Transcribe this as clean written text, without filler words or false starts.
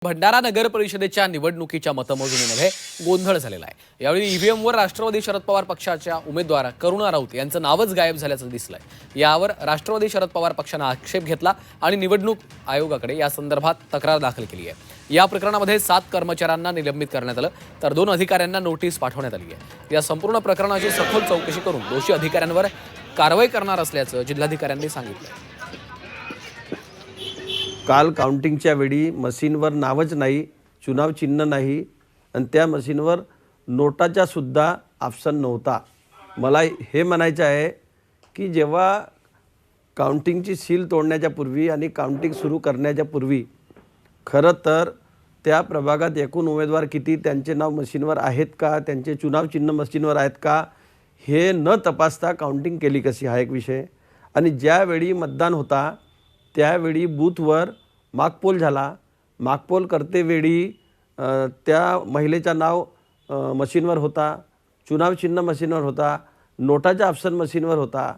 भंडारा नगर परिषदेच्या निवडणुकीच्या मतमोजणीमध्ये गोंधळ झालेला आहे। यावेळी ईव्हीएमवर राष्ट्रवादी शरद पवार पक्षाच्या उमेदवार करुणा राऊत यांचं नावच गायब झाल्याचं दिसलंय। यावर राष्ट्रवादी शरद पवार पक्षाने आक्षेप घेतला आणि निवडणूक आयोगाकडे या संदर्भात तक्रार दाखल केली आहे। या प्रकरणामध्ये 7 कर्मचाऱ्यांना निलंबित करण्यात आलं तर 2 अधिकाऱ्यांना नोटीस पाठवण्यात आली आहे। या संपूर्ण प्रकरणाची सखोल चौकशी करून दोषी अधिकाऱ्यांवर कारवाई करणार असल्याचं जिल्हाधिकाऱ्यांनी सांगितलं। काल काउंटिंगच्या वेळी मशीनवर नावच नाही, चुनाव चिन्ह नाही आणि त्या मशीनवर नोटाचा सुद्धा ऑप्शन नव्हता। मला हे म्हणायचं आहे की जेव्हा काउंटिंगची सील तोडण्याच्या पूर्वी आणि काउंटिंग सुरू करण्याच्या पूर्वी खरं तर त्या प्रभागात एकूण उमेदवार किती, त्यांचे नाव मशीनवर आहेत का, त्यांचे चुनाव चिन्ह मशीनवर आहेत का, हे न तपासता काउंटिंग केली कशी हा एक विषय। आणि ज्यावेळी मतदान होता त्यावेळी बूथवर मागपोल झाला। मागपोल करतेवेळी त्या महिलेचं नाव मशीनवर होता, चुनाव चिन्ह मशीनवर होता, नोटाचा ऑप्शन मशीनवर होता।